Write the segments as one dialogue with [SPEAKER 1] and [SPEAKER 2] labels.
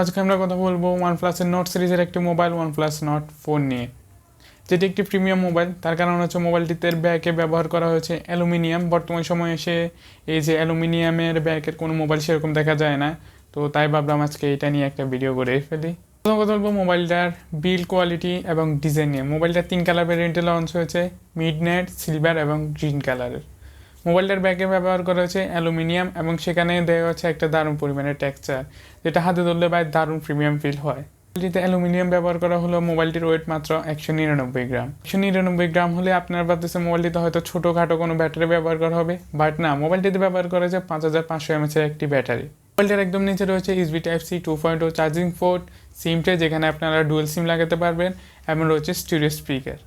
[SPEAKER 1] আজকে আমরা কথা বলবো ওয়ানপ্লাসের নোট সিরিজের একটি মোবাইল ওয়ানপ্লাস নট 4 নিয়ে, যেটি একটি প্রিমিয়াম মোবাইল। তার কারণ হচ্ছে মোবাইলটিতে ব্যাকে ব্যবহার করা হয়েছে অ্যালুমিনিয়াম। বর্তমান সময়ে এসে এই যে অ্যালুমিনিয়ামের ব্যাকের কোনো মোবাইল সেরকম দেখা যায় না, তো তাই ভাবলাম আজকে এটা নিয়ে একটা ভিডিও করে ফেলি। প্রথম কথা বলবো মোবাইলটার বিল্ড কোয়ালিটি এবং ডিজাইন নিয়ে। মোবাইলটার 3 কালার ভ্যারিয়েন্টে লঞ্চ হয়েছে, মিডনাইট, সিলভার এবং গ্রিন কালারের। মোবাইলটার ব্যাকে ব্যবহার করা হয়েছে অ্যালুমিনিয়াম এবং সেখানে দেওয়া হচ্ছে একটা দারুণ পরিমাণের টেক্সচার, যেটা হাতে ধরলে বা দারুণ প্রিমিয়াম ফিল হয়। মোবাইলটিতে অ্যালুমিনিয়াম ব্যবহার করা হলো। মোবাইলটির ওয়েট মাত্র 199 গ্রাম। 199 গ্রাম হলে আপনার ভাবতেছে মোবাইলটিতে হয়তো ছোটোখাটো কোনো ব্যাটারি ব্যবহার করা হবে, বাট না, মোবাইলটিতে ব্যবহার করা হয়েছে 5500 mAh একটি ব্যাটারি। মোবাইলটার একদম নিচে রয়েছে USB Type-C 2.0 চার্জিং পোর্ট, সিম ট্রে যেখানে আপনারা ডুয়েল সিম লাগাতে পারবেন, এবং রয়েছে স্টিরিও স্পিকার।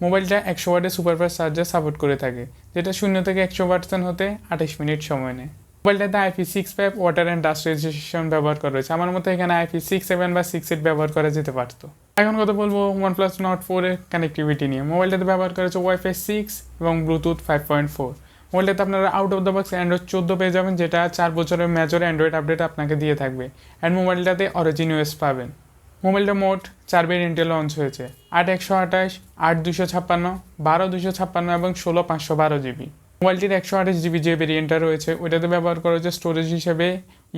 [SPEAKER 1] মোবাইলটা 100 ওয়াটের সুপারফাস্ট চার্জার সাপোর্ট করে থাকে, যেটা 0 থেকে 100% হতে 28 মিনিট সময় নেয়। মোবাইলটাতে IP65 water and dust registration ব্যবহার করা হয়েছে। আমার মতে এখানে IP67 বা 68 ব্যবহার করা যেতে পারতো। এখন কথা বলবো OnePlus Nord 4 এর কানেক্টিভিটি নিয়ে। মোবাইলটাতে ব্যবহার করা হয়েছে Wi-Fi 6 এবং ব্লুটুথ 5.4। মোবাইলটাতে আপনারা out of the box Android 14 পেয়ে যাবেন, যেটা 4 বছরের মেজর অ্যান্ড্রয়েড আপডেট আপনাকে দিয়ে থাকবে। অ্যান্ড মোবাইলটাতে অরিজিন OS পাবেন। মোবাইলটা মোট 4 ভেরিয়েন্টে লঞ্চ হয়েছে, 8128, 8256, 12256 এবং 16512 জিবি। মোবাইলটির 128 জিবি যে ভেরিয়েন্টটা রয়েছে ওইটাতে ব্যবহার করা হয়েছে স্টোরেজ হিসেবে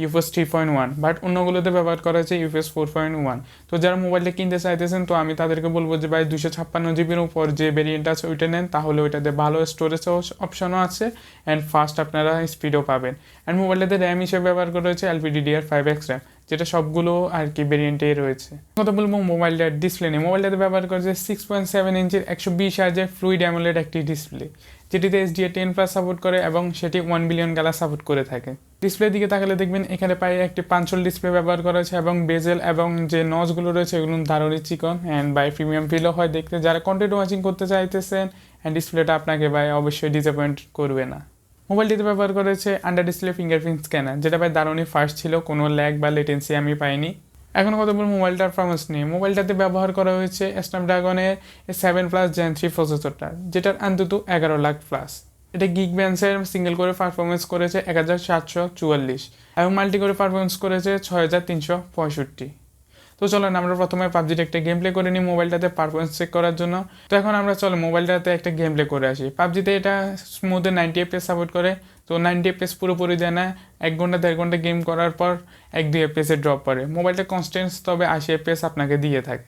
[SPEAKER 1] UFS 3.1, বাট অন্যগুলোতে ব্যবহার করা হয়েছে UFS 4.1। তো যারা মোবাইলটা কিনতে চাইতেছেন, তো আমি তাদেরকে বলবো যে ভাই 256 জিবির উপর যে ভেরিয়েন্ট আছে ওইটা নেন, তাহলে ওইটাতে ভালো স্টোরেজ অপশনও আছে অ্যান্ড ফাস্ট আপনারা স্পিডও পাবেন। অ্যান্ড মোবাইলটাতে র্যাম হিসেবে ব্যবহার করা হয়েছে LPDDR5X র্যাম, যেটা সবগুলো আর কি ভেরিয়েন্টেই রয়েছে। কথা বলবো মোবাইলটার ডিসপ্লে নিয়ে। মোবাইলটাতে ব্যবহার করেছে 6.7 ইঞ্চির 120 হার্জের ফ্লুইড অ্যামোলেড একটি ডিসপ্লে, যেটিতে SDA10+ সাপোর্ট করে এবং সেটি 1 বিলিয়ন কালার সাপোর্ট করে থাকে। ডিসপ্লের দিকে তাকালে দেখবেন এখানে প্রায় একটি পাঞ্চল ডিসপ্লে ব্যবহার করা হয়েছে এবং বেজেল এবং যে নজগুলো রয়েছে এগুলো দারুণই চিকন অ্যান্ড বাই প্রিমিয়াম ফিলও হয় দেখতে। যারা কন্টেন্ট ওয়াচিং করতে চাইতেছেন অ্যান্ড ডিসপ্লেটা আপনাকে ভাই অবশ্যই ডিসঅ্যাপয়েন্ট করবে না। মোবাইলটিতে ব্যবহার করেছে আন্ডার ডিসপ্লে ফিঙ্গারপ্রিন্ট স্ক্যানার, যেটা ভাই দারুণই ফাস্ট ছিল, কোনো ল্যাগ বা লেটেন্সি আমি পাইনি। এখন কথা বলবো মোবাইলটার পারফরমেন্স নিয়ে। মোবাইলটাতে ব্যবহার করা হয়েছে স্ন্যাপড্রাগনের 7+ Gen 3 প্রসেসরটা, যেটার অন্তত 11 লাখ প্লাস। এটা গিগবেন্সের সিঙ্গেল করে পারফরমেন্স করেছে 1744 এবং মাল্টি করে পারফরমেন্স করেছে 6365। তো চলো আমরা প্রথমে পাবজির একটা গেম প্লে করে নিই মোবাইলটাতে পারফরমেন্স চেক করার জন্য। তো এখন আমরা চলো মোবাইলটাতে একটা গেম প্লে করে আসি। পাবজিতে এটা স্মুথে 90 FPS সাপোর্ট করে, তো 90 FPS পুরোপুরি দেয় না। 1 ঘন্টা 1.5 ঘন্টা গেম করার পর 1-2 FPS ড্রপ করে। মোবাইলটা কনস্ট্যান্ট তবে 80 FPS আপনাকে দিয়ে থাকে।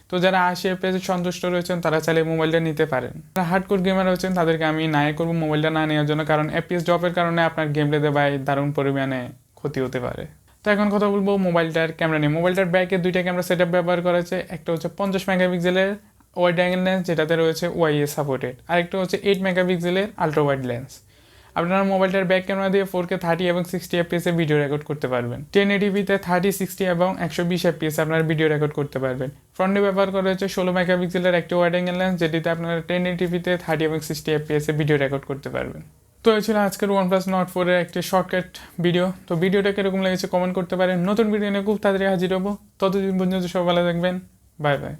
[SPEAKER 1] তো যারা 80 FPS সন্তুষ্ট রয়েছেন তারা চাইলে মোবাইলটা নিতে পারেন। যারা হার্ডকোর গেমার রয়েছেন তাদেরকে আমি নাই করবো মোবাইলটা না নেওয়ার জন্য, কারণ FPS ড্রপের কারণে আপনার গেম প্লেতে ভাই দারুণ পরিমাণে ক্ষতি হতে পারে। তো এখন কথা বলবো মোবাইলটার ক্যামেরা নিয়ে। মোবাইলটার ব্যাকে 2টা ক্যামেরা সেটআপ ব্যবহার করা হয়েছে। একটা হচ্ছে 50 মেগাপিক্সেলের ওয়াইড অ্যাঙ্গেল লেন্স, যেটাতে রয়েছে OIS সাপোর্টেড, আরেকটা হচ্ছে 8 মেগাপিক্সেলের আলট্রা ওয়াইড লেন্স। আপনারা মোবাইলটার ব্যাক ক্যামেরা দিয়ে 4K 30 এবং 60 FPS ভিডিও রেকর্ড করতে পারবেন। 1080p-তে 30, 60 এবং 120 FPS আপনারা ভিডিও রেকর্ড করতে পারবেন। ফ্রন্টে ব্যবহার করা হয়েছে 16 মেগাপিক্সেলের একটি ওয়াইড অ্যাঙ্গেল লেন্স, যেটিতে আপনারা 1080p-তে 30 এবং 60 FPS ভিডিও রেকর্ড করতে পারবেন। তো এই ছিল আজকের OnePlus Nord 4 এর একটি শর্টকাট ভিডিও। তো ভিডিওটা কিরকম লেগেছে কমেন্ট করতে পারেন। নতুন ভিডিও নিয়ে খুব তাড়াতাড়ি হাজির হবো। ততদিন পর্যন্ত সবাই ভালো থাকবেন। Bye bye.